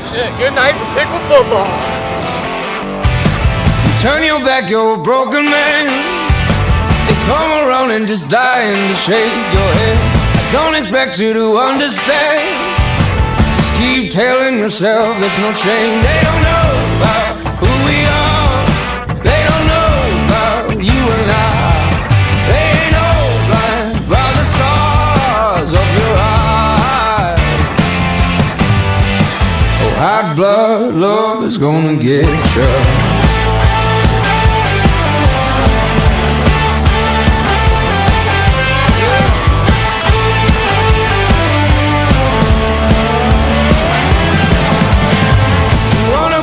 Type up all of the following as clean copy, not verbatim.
Shit, good night for pickle football. Turn your back, you're a broken man. They come around and just dying to shake your head. I don't expect you to understand. Just keep telling yourself there's no shame. They don't know about who we are. They don't know about you and I. They ain't all blind by the stars of your eyes. Oh, hot blood love is gonna get you.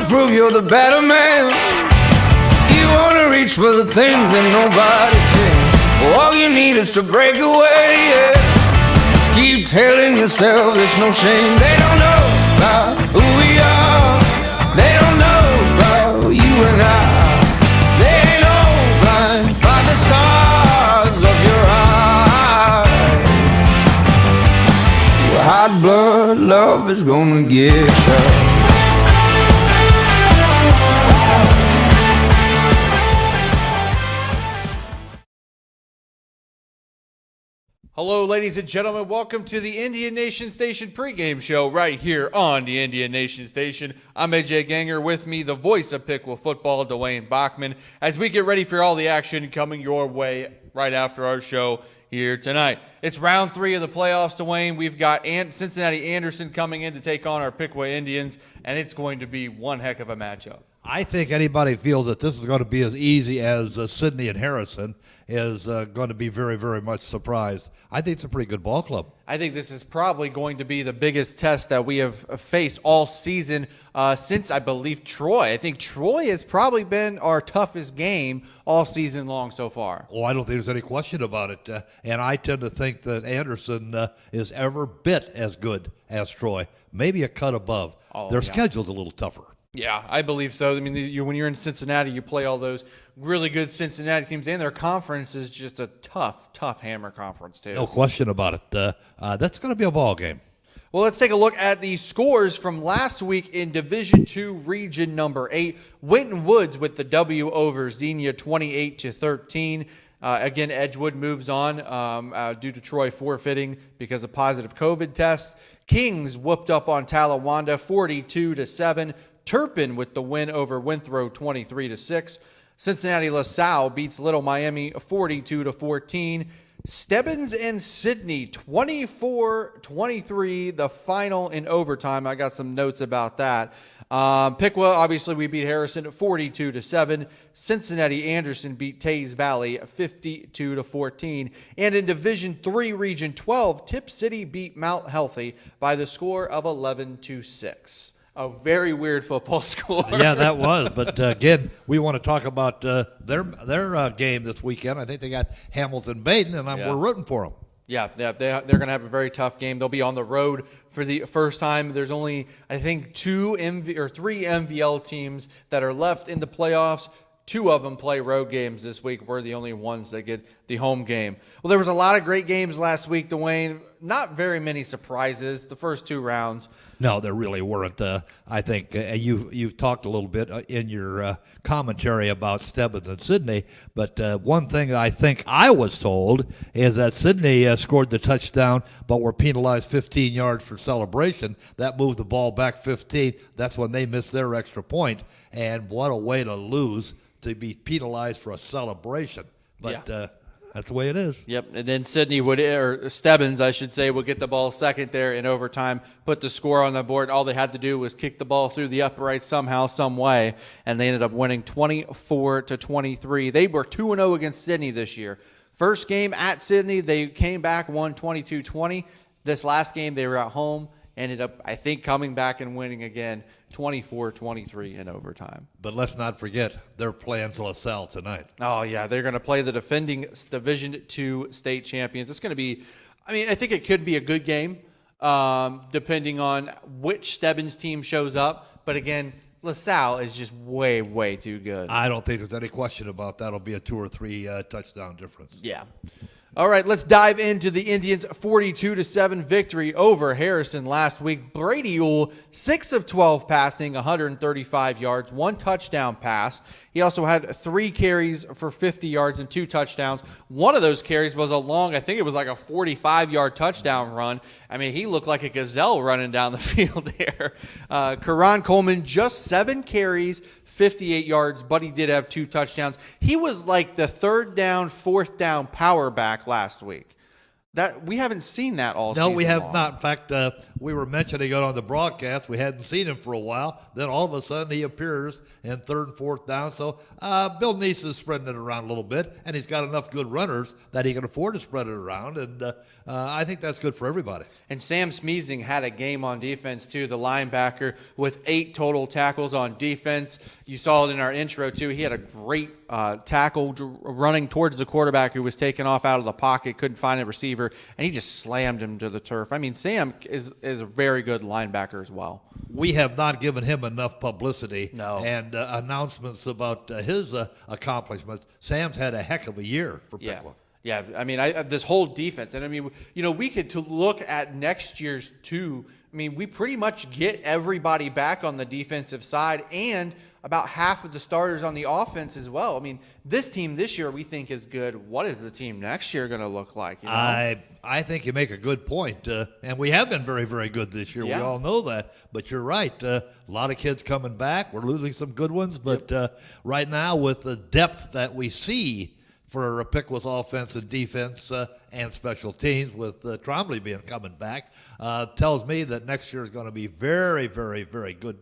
Prove you're the better man. You wanna reach for the things that nobody can. All you need is to break away, yeah. Just keep telling yourself there's no shame. They don't know about who we are. They don't know about you and I. They ain't all blind by the stars of your eyes. Your hot blood love is gonna get you. Hello, ladies and gentlemen. Welcome to the Indian Nation Station pregame show right here on the Indian Nation Station. I'm AJ Ganger. With me, the voice of Pickle football, Dwayne Bachman, as we get ready for all the action coming your way right after our show here tonight. It's round 3 of the playoffs, Dwayne. We've got Cincinnati Anderson coming in to take on our Pickwa Indians, and it's going to be one heck of a matchup. I think anybody feels that this is going to be as easy as Sydney and Harrison is going to be very, very much surprised. I think it's a pretty good ball club. I think this is probably going to be the biggest test that we have faced all season since, I believe, Troy. I think Troy has probably been our toughest game all season long so far. Oh, I don't think there's any question about it. And I tend to think that Anderson is every bit as good as Troy, maybe a cut above. Their schedule's a little tougher. Yeah, I believe so. I mean, when you're in Cincinnati, you play all those really good Cincinnati teams, and their conference is just a tough hammer conference, too. No question about it. That's going to be a ball game. Well, let's take a look at the scores from last week in Division II, Region Number 8. Winton Woods with the W over Xenia, 28-13. Again, Edgewood moves on due to Troy forfeiting because of positive COVID tests. Kings whooped up on Talawanda, 42-7. Turpin with the win over Winthrop, 23-6. Cincinnati LaSalle beats Little Miami 42-14. Stebbins and Sydney 24-23, the final in overtime. I got some notes about that. Pickwa, obviously, we beat Harrison 42-7. Cincinnati Anderson beat Taze Valley 52-14. And in Division III, Region 12, Tip City beat Mount Healthy by the score of 11-6. A very weird football score. Yeah, that was. But again, we want to talk about their game this weekend. I think they got Hamilton-Baden, and we're rooting for them. Yeah, they're going to have a very tough game. They'll be on the road for the first time. There's only, I think, 3 MVL teams that are left in the playoffs. 2 of them play road games this week. We're the only ones that get the home game. Well, there was a lot of great games last week, Dwayne. Not very many surprises the first 2 rounds. No, there really weren't. I think you've talked a little bit in your commentary about Stebbins and Sydney, but one thing I think I was told is that Sydney scored the touchdown, but were penalized 15 yards for celebration. That moved the ball back 15. That's when they missed their extra point, and what a way to lose, to be penalized for a celebration. But that's the way it is. Yep, and then Stebbins, I should say, would get the ball second there in overtime, put the score on the board. All they had to do was kick the ball through the uprights somehow, some way, and they ended up winning 24-23. They were 2-0 against Sydney this year. First game at Sydney, they came back, won 22-20. This last game, they were at home, ended up, I think, coming back and winning again, 24-23 in overtime. But let's not forget, they're playing LaSalle tonight. Oh, yeah, they're going to play the defending Division II state champions. It's going to be, I think it could be a good game, depending on which Stebbins team shows up. But again, LaSalle is just way, way too good. I don't think there's any question about that. It'll be a 2 or 3 touchdown difference. Yeah. All right, let's dive into the Indians' 42-7 victory over Harrison last week. Brady Ewell, 6 of 12 passing, 135 yards, 1 touchdown pass. He also had 3 carries for 50 yards and 2 touchdowns. One of those carries was a long, I think it was like a 45-yard touchdown run. I mean, he looked like a gazelle running down the field there. Karan Coleman, just 7 carries, 58 yards, but he did have 2 touchdowns. He was like the 3rd down, 4th down power back last week. That we haven't seen that all season. No, we have long. not. In fact, we were mentioning it on the broadcast. We hadn't seen him for a while. Then all of a sudden he appears in 3rd and 4th down. So Bill Neese is spreading it around a little bit, and he's got enough good runners that he can afford to spread it around. And I think that's good for everybody. And Sam Smeezing had a game on defense, too, the linebacker, with 8 total tackles on defense. You saw it in our intro, too. He had a great tackle running towards the quarterback who was taken off out of the pocket, couldn't find a receiver, and he just slammed him to the turf. I mean, Sam is a very good linebacker as well. We have not given him enough publicity No. and announcements about his accomplishments. Sam's had a heck of a year for Pickle. Yeah, I mean, this whole defense, and I mean, you know, we could to look at next year's too. I mean, we pretty much get everybody back on the defensive side and about half of the starters on the offense as well. I mean, this team this year we think is good. What is the team next year going to look like? You know? I think you make a good point, and we have been very, very good this year. Yeah. We all know that, but you're right. A lot of kids coming back. We're losing some good ones, but right now with the depth that we see for Pickle's offense and defense and special teams, with Trombley coming back, tells me that next year is going to be very, very, very good.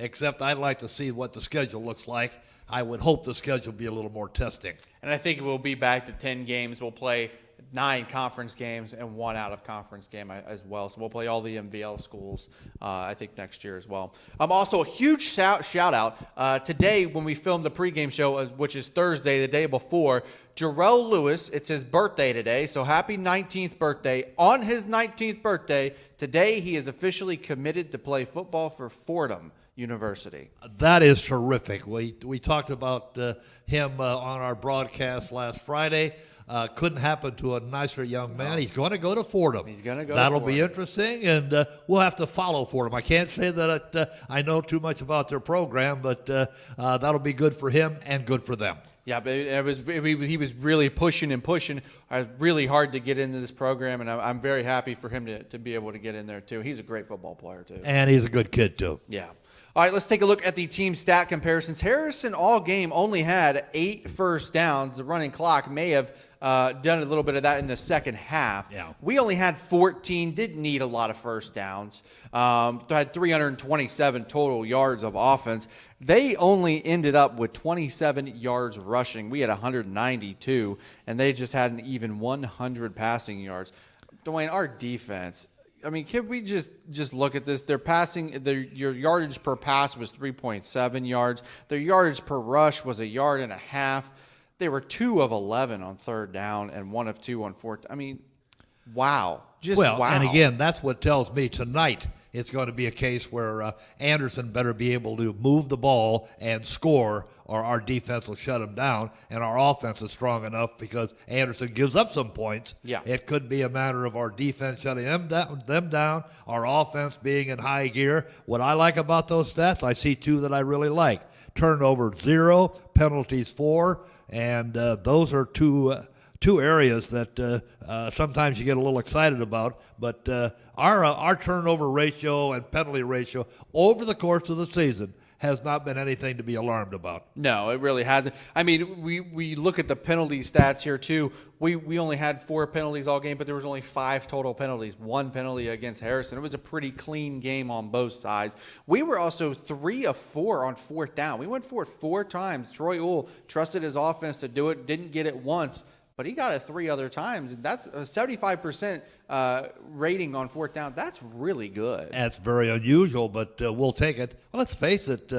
Except I'd like to see what the schedule looks like. I would hope the schedule be a little more testing. And I think we'll be back to 10 games. We'll play 9 conference games and 1 out-of-conference game as well. So we'll play all the MVL schools, I think, next year as well. Also, a huge shout-out. Today, when we filmed the pregame show, which is Thursday, the day before, Jarrell Lewis, it's his birthday today, so happy 19th birthday. On his 19th birthday, today he is officially committed to play football for Fordham University. That is terrific. We talked about him on our broadcast last Friday. Couldn't happen to a nicer young man. He's going to go to Fordham. He's going to go That'll to be Fordham. Interesting, and we'll have to follow Fordham. I can't say that I know too much about their program, but that'll be good for him and good for them. Yeah, but he was really pushing. It was really hard to get into this program, and I'm very happy for him to be able to get in there, too. He's a great football player, too. And he's a good kid, too. Yeah. All right, let's take a look at the team stat comparisons. Harrison all game only had 8 first downs. The running clock may have done a little bit of that in the second half. Yeah. We only had 14, didn't need a lot of first downs. Had 327 total yards of offense. They only ended up with 27 yards rushing. We had 192, and they just had an even 100 passing yards. Dwayne, our defense, I mean, can we just look at this? Their passing, your yardage per pass was 3.7 yards. Their yardage per rush was 1.5 yards. They were 2 of 11 on 3rd down and 1 of 2 on 4th. I mean, wow. Wow. And again, that's what tells me tonight it's going to be a case where Anderson better be able to move the ball and score, or our defense will shut him down, and our offense is strong enough because Anderson gives up some points. Yeah. It could be a matter of our defense shutting them down, our offense being in high gear. What I like about those stats, I see 2 that I really like. Turnover 0, penalties 4, and those are two areas that sometimes you get a little excited about, but our turnover ratio and penalty ratio over the course of the season has not been anything to be alarmed about. No, it really hasn't. I mean, we look at the penalty stats here too. We only had 4 penalties all game, but there was only 5 total penalties. 1 penalty against Harrison. It was a pretty clean game on both sides. We were also 3 of 4 on 4th down. We went for it 4 times. Troy Uhl trusted his offense to do it, didn't get it once, but he got it 3 other times, and that's a 75% rating on 4th down. That's really good. That's very unusual, but we'll take it. Well, let's face it,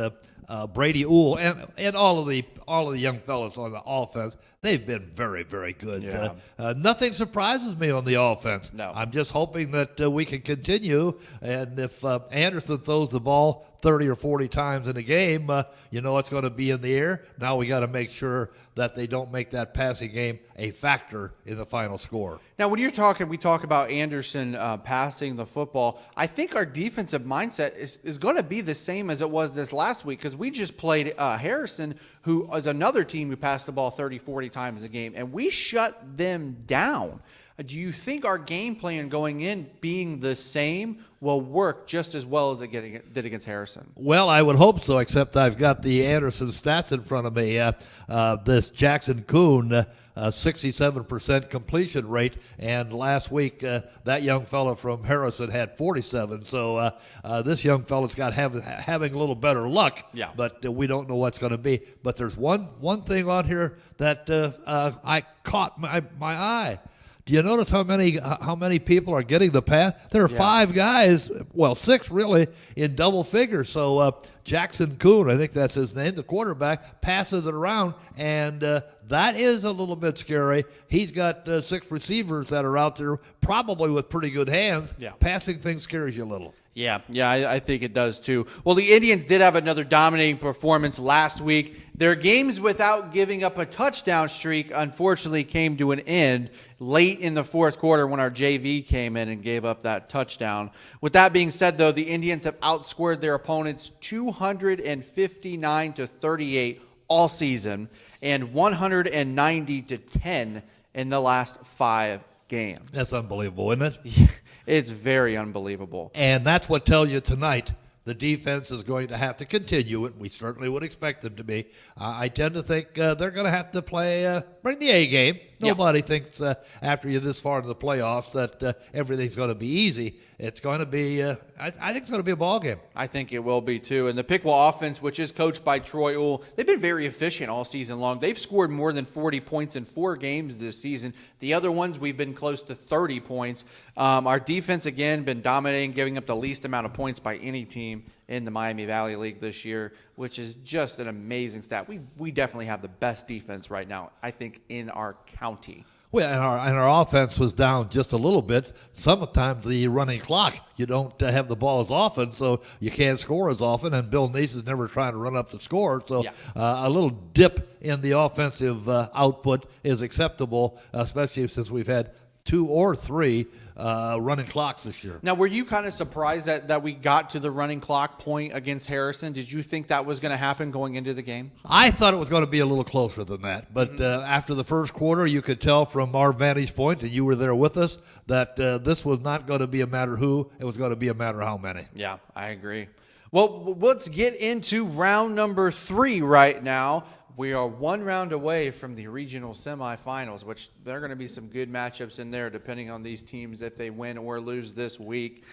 Brady Uhl and all of the young fellas on the offense, they've been very, very good. Yeah. Nothing surprises me on the offense. No. I'm just hoping that we can continue. And if Anderson throws the ball 30 or 40 times in a game, it's going to be in the air. Now we got to make sure that they don't make that passing game a factor in the final score. Now, when we talk about Anderson passing the football. I think our defensive mindset is going to be the same as it was this last week, because we just played Harrison, who is another team who passed the ball 30, 40 times a game, and we shut them down. Do you think our game plan going in being the same will work just as well as it did against Harrison? Well, I would hope so, except I've got the Anderson stats in front of me. This Jackson Kuhn, 67% completion rate, and last week that young fellow from Harrison had 47. So this young fellow's got having a little better luck, Yeah. but we don't know what's going to be. But there's one thing on here that I caught my eye. Do you notice how many people are getting the pass? There are 5 guys, well, 6 really, in double figures. So Jackson Kuhn, I think that's his name, the quarterback, passes it around, and that is a little bit scary. He's got 6 receivers that are out there, probably with pretty good hands. Yeah. Passing things scares you a little. Yeah, I think it does too. Well, the Indians did have another dominating performance last week. Their games without giving up a touchdown streak unfortunately came to an end late in the fourth quarter when our JV came in and gave up that touchdown. With that being said, though, the Indians have outscored their opponents 259-38 all season and 190-10 in the last 5 games. That's unbelievable, isn't it? It's very unbelievable. And that's what tells you tonight the defense is going to have to continue it. We certainly would expect them to be. I tend to think they're going to have to bring the A game. Nobody thinks after you're this far into the playoffs that everything's going to be easy. It's going to be, I think it's going to be a ball game. I think it will be too. And the Piqua offense, which is coached by Troy Uhl, they've been very efficient all season long. They've scored more than 40 points in 4 games this season. The other ones, we've been close to 30 points. Our defense, again, been dominating, giving up the least amount of points by any team in the Miami Valley League this year, which is just an amazing stat. We definitely have the best defense right now, I think, in our county. Well, and our offense was down just a little bit. Sometimes the running clock, you don't have the ball as often, so you can't score as often, and Bill Neese is never trying to run up the score. So a little dip in the offensive output is acceptable, especially since we've had 2 or 3 running clocks this year. Now, were you kind of surprised that we got to the running clock point against Harrison? Did you think that was going to happen going into the game? I thought it was going to be a little closer than that. But after the first quarter, you could tell from our vantage point, and you were there with us, that this was not going to be a matter who. It was going to be a matter how many. Yeah, I agree. Well, let's get into round number 3 right now. We are 1 round away from the regional semifinals, which there are going to be some good matchups in there depending on these teams if they win or lose this week.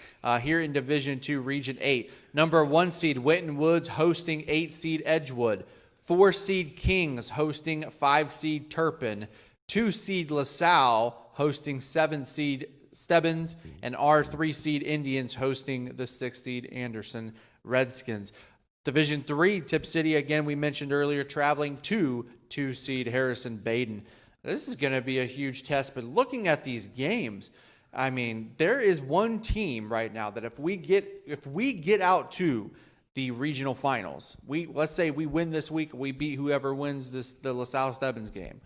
Here in Division II, Region 8, number 1 seed Winton Woods hosting 8 seed Edgewood, 4 seed Kings hosting 5 seed Turpin, 2 seed LaSalle hosting 7 seed Stebbins, and our 3 seed Indians hosting the 6 seed Anderson Redskins. Division 3, Tip City, again, we mentioned earlier, traveling to 2 seed Harrison Baden. This is going to be a huge test, but looking at these games, I mean, there is one team right now that if we get out to the regional finals, let's say we win this week, we beat whoever wins the LaSalle Stebbins game.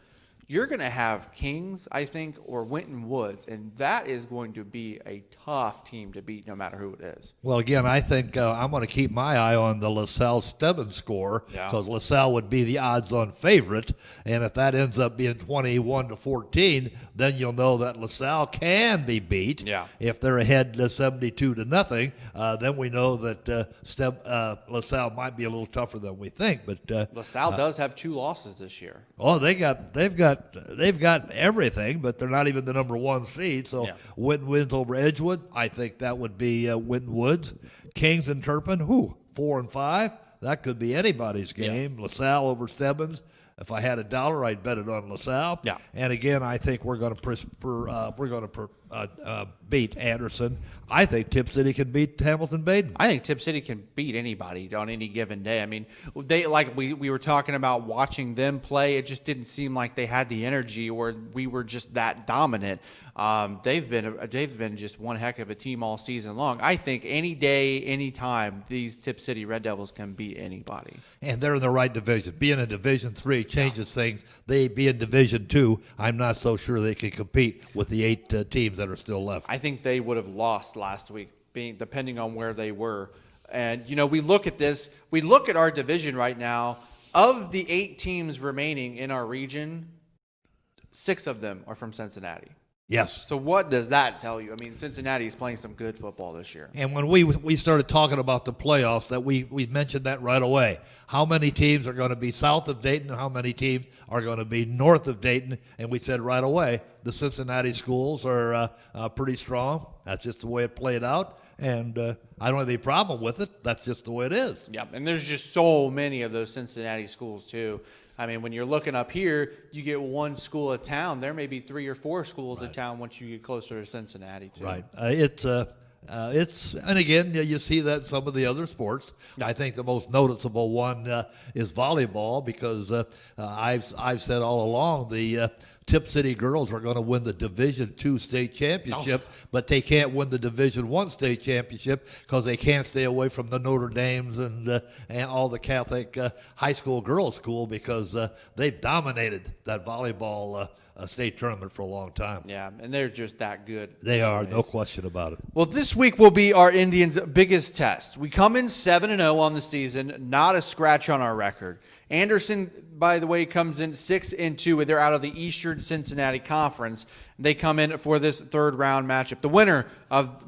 You're going to have Kings, I think, or Winton Woods, and that is going to be a tough team to beat no matter who it is. Well, again, I think I'm going to keep my eye on the LaSalle Stebbins score because LaSalle would be the odds-on favorite, and if that ends up being 21-14, then you'll know that LaSalle can be beat. Yeah. If they're ahead 72-0, then we know that LaSalle might be a little tougher than we think. But LaSalle does have 2 losses this year. Oh, they've got everything, but they're not even the number 1 seed. So Winton wins over Edgewood. I think that would be Winton Woods. Kings and Turpin, 4 and 5. That could be anybody's game. LaSalle over Stebbins. If I had $1, I'd bet it on LaSalle. Yeah. And again, I think we're going to beat Anderson. I think Tip City can beat Hamilton-Baden. I think Tip City can beat anybody on any given day. I mean, they like we were talking about watching them play. It just didn't seem like they had the energy, or we were just that dominant. They've been just one heck of a team all season long. I think any day, any time, these Tip City Red Devils can beat anybody. And they're in the right division. Being in Division III changes things. They be in Division II. I'm not so sure they can compete with the 8 teams that are still left. I think they would have lost last week, depending on where they were. And, we look at this. We look at our division right now. Of the 8 teams remaining in our region, 6 of them are from Cincinnati. Yes. So what does that tell you? I mean, Cincinnati is playing some good football this year. And when we started talking about the playoffs, that we mentioned that right away. How many teams are going to be south of Dayton and how many teams are going to be north of Dayton? And we said right away, the Cincinnati schools are pretty strong. That's just the way it played out. And I don't have any problem with it. That's just the way it is. Yep, and there's just so many of those Cincinnati schools, too. I mean, when you're looking up here, you get one school of town. There may be 3 or 4 schools of town once you get closer to Cincinnati, too. Right. It's and again, you see that in some of the other sports. I think the most noticeable one is volleyball, because I've said all along the Tip City girls are going to win the Division II state championship, but they can't win the Division I state championship because they can't stay away from the Notre Dames and all the Catholic high school girls' school, because they've dominated that volleyball state tournament for a long time. Yeah, and they're just that good. They are, no question about it. Well, this week will be our Indians' biggest test. We come in 7-0 on the season, not a scratch on our record. Anderson, by the way, comes in 6-2. They're out of the Eastern Cincinnati Conference. They come in for this third round matchup. The winner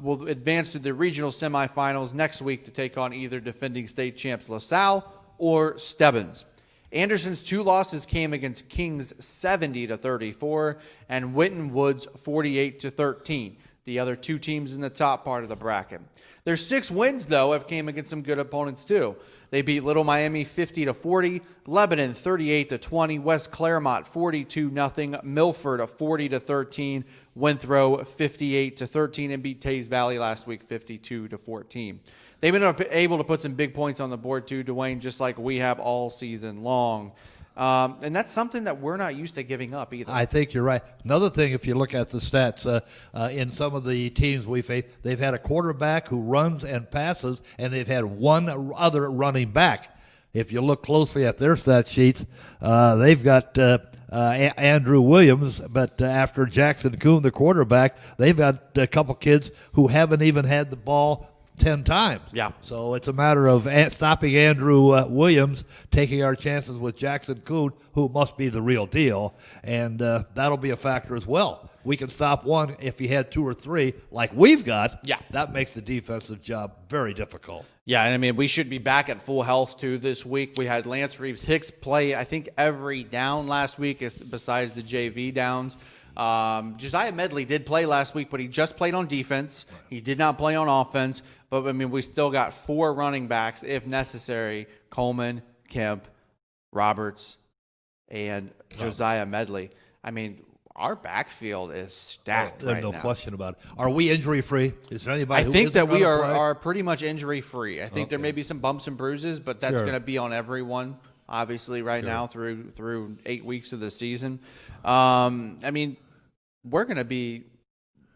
will advance to the regional semifinals next week to take on either defending state champs LaSalle or Stebbins. Anderson's 2 losses came against Kings 70-34 and Winton Woods 48-13. The other 2 teams in the top part of the bracket. Their 6 wins, though, have came against some good opponents, too. They beat Little Miami 50-40, Lebanon 38-20, West Claremont 42-0, Milford 40-13, Winthrop 58-13, and beat Tays Valley last week 52-14. They've been able to put some big points on the board too, Dwayne, just like we have all season long. And that's something that we're not used to giving up either. I think you're right. Another thing, if you look at the stats, in some of the teams we face, they've had a quarterback who runs and passes, and they've had one other running back. If you look closely at their stat sheets, they've got Andrew Williams, but after Jackson Kuhn, the quarterback, they've got a couple kids who haven't even had the ball 10 times. Yeah. So it's a matter of stopping Andrew Williams, taking our chances with Jackson Kuhn, who must be the real deal, and that'll be a factor as well. We can stop one. If he had 2 or 3 like we've got, yeah, that makes the defensive job very difficult. Yeah, and I mean, we should be back at full health, too, this week. We had Lance Reeves-Hicks play, I think, every down last week besides the JV downs. Josiah Medley did play last week, but he just played on defense. Right. He did not play on offense. But, I mean, we still got 4 running backs, if necessary: Coleman, Kemp, Roberts, and Josiah Medley. I mean, our backfield is stacked right now. There's no question about it. Are we injury-free? Is there anybody I think that we are pretty much injury-free. I think there may be some bumps and bruises, but that's going to be on everyone, obviously, right now through 8 weeks of the season. I mean, we're going to be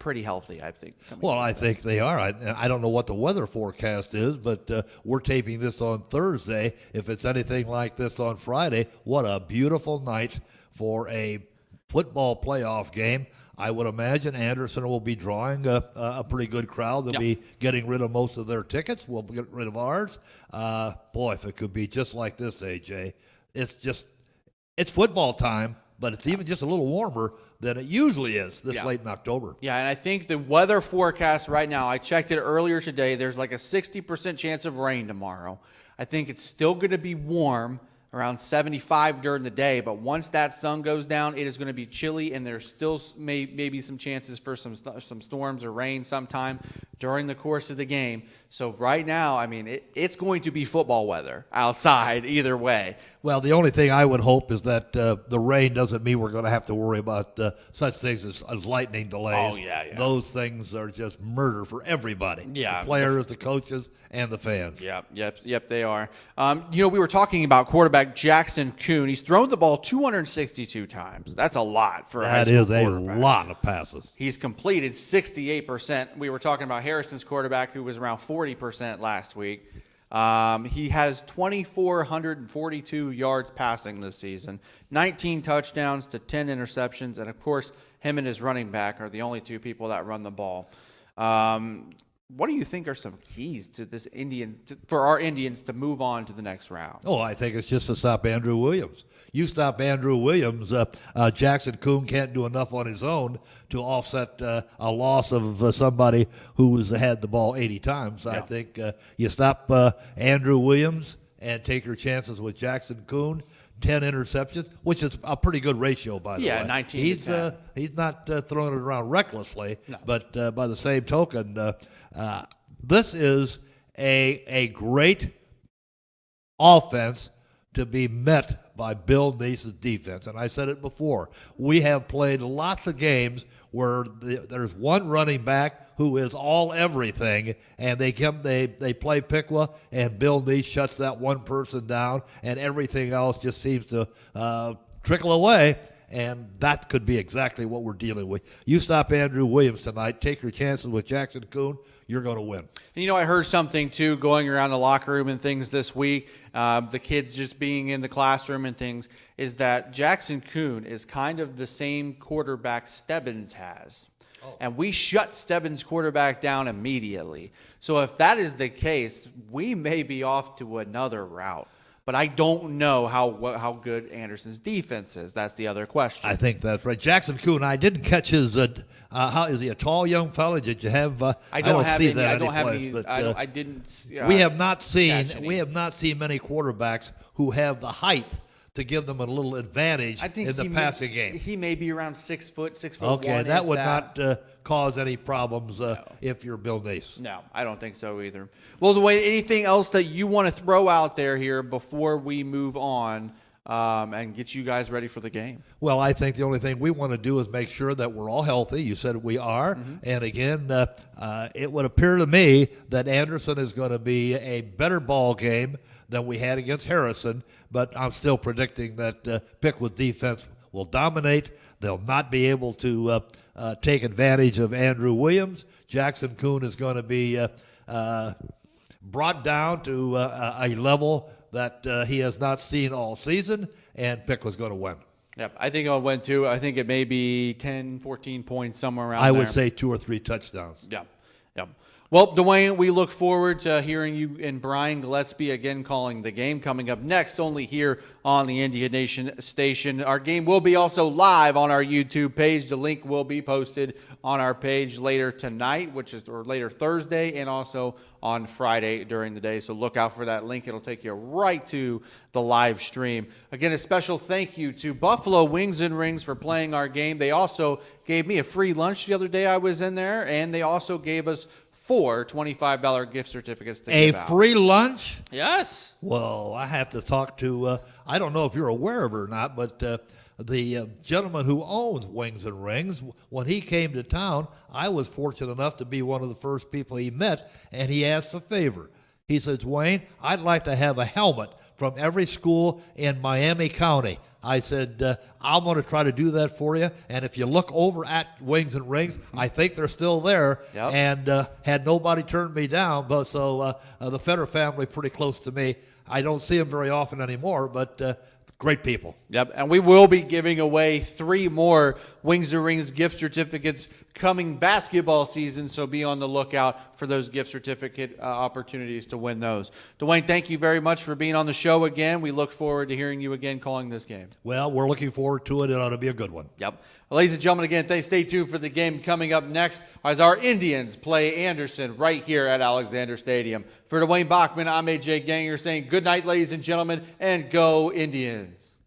pretty healthy, I think. Well, I think they are. I don't know what the weather forecast is, but we're taping this on Thursday. If it's anything like this on Friday, what a beautiful night for a football playoff game. I would imagine Anderson will be drawing a pretty good crowd. They'll be getting rid of most of their tickets. We'll get rid of ours. Boy, if it could be just like this, AJ. It's football time, but it's even just a little warmer than it usually is this late in October. Yeah, and I think the weather forecast right now, I checked it earlier today, there's like a 60% chance of rain tomorrow. I think it's still going to be warm, around 75 during the day, but once that sun goes down, it is going to be chilly, and there's still maybe some chances for some storms or rain sometime during the course of the game. So right now, I mean, it's going to be football weather outside either way. Well, the only thing I would hope is that the rain doesn't mean we're going to have to worry about such things as lightning delays. Oh, yeah. Those things are just murder for everybody. Yeah. The players, the coaches, and the fans. Yep, they are. We were talking about quarterback Jackson Kuhn. He's thrown the ball 262 times. That's a lot for a high school quarterback. That is a lot of passes. He's completed 68%. We were talking about Harrison's quarterback, who was around 40% last week. He has 2,442 yards passing this season, 19 touchdowns to 10 interceptions, and of course, him and his running back are the only two people that run the ball. What do you think are some keys to this for our Indians to move on to the next round? Oh, I think it's just to stop Andrew Williams. You stop Andrew Williams, Jackson Kuhn can't do enough on his own to offset a loss of somebody who's had the ball 80 times. Yeah. I think you stop Andrew Williams and take your chances with Jackson Kuhn. 10 interceptions, which is a pretty good ratio, by the way. Yeah, 19 to 10. He's not throwing it around recklessly, no. But by the same token, this is a great offense to be met by Bill Neese's defense. And I said it before. We have played lots of games where there's one running back who is all everything, and they play Piqua, and Bill Neese shuts that one person down, and everything else just seems to trickle away. And that could be exactly what we're dealing with. You stop Andrew Williams tonight, take your chances with Jackson Kuhn, you're going to win. And I heard something, too, going around the locker room and things this week, the kids just being in the classroom and things, is that Jackson Kuhn is kind of the same quarterback Stebbins has. Oh. And we shut Stebbins' quarterback down immediately. So if that is the case, we may be off to another route. But I don't know how good Anderson's defense is. That's the other question. I think that's right. Jackson Kuhn, I didn't catch his. How is he a tall young fella? Did you have? I don't see any, that. I don't have any. But, I didn't. We have not seen. We have not seen many quarterbacks who have the height to give them a little advantage in the passing game. He may be around 6 foot, 6 foot. Okay, that would not cause any problems if you're Bill Neese. No, I don't think so either. Well, Dwayne, anything else that you want to throw out there here before we move on and get you guys ready for the game? Well, I think the only thing we want to do is make sure that we're all healthy. You said we are. Mm-hmm. And again, it would appear to me that Anderson is going to be a better ball game than we had against Harrison, but I'm still predicting that Piqua defense will dominate. They'll not be able to take advantage of Andrew Williams. Jackson Kuhn is going to be brought down to a level that he has not seen all season, and Piqua's going to win. Yep, I think I'll win too. I think it may be 10, 14 points, somewhere around there. I would say 2 or 3 touchdowns. Yeah. Well, Dwayne, we look forward to hearing you and Brian Gillespie again calling the game coming up next, only here on the Indian Nation station. Our game will be also live on our YouTube page. The link will be posted on our page later tonight, or later Thursday, and also on Friday during the day. So look out for that link. It'll take you right to the live stream. Again, a special thank you to Buffalo Wings and Rings for playing our game. They also gave me a free lunch the other day I was in there, and they also gave us 4 $25 gift certificates to give out. A free lunch? Yes. Well, I have to talk to, I don't know if you're aware of it or not, but the gentleman who owns Wings and Rings, when he came to town, I was fortunate enough to be one of the first people he met, and he asked a favor. He says, Wayne, I'd like to have a helmet from every school in Miami County. I said, I'm going to try to do that for you. And if you look over at Wings and Rings, I think they're still there. Yep. And had nobody turned me down, but so the Feder family pretty close to me. I don't see them very often anymore, but great people. Yep, and we will be giving away 3 more Wings and Rings gift certificates coming basketball season, so be on the lookout for those gift certificate opportunities to win those. Dwayne, thank you very much for being on the show again. We look forward to hearing you again calling this game. Well, we're looking forward to it. It ought to be a good one. Yep. Well, ladies and gentlemen, again, stay tuned for the game coming up next as our Indians play Anderson right here at Alexander Stadium. For Dwayne Bachman, I'm AJ Ganger saying good night, ladies and gentlemen, and go Indians.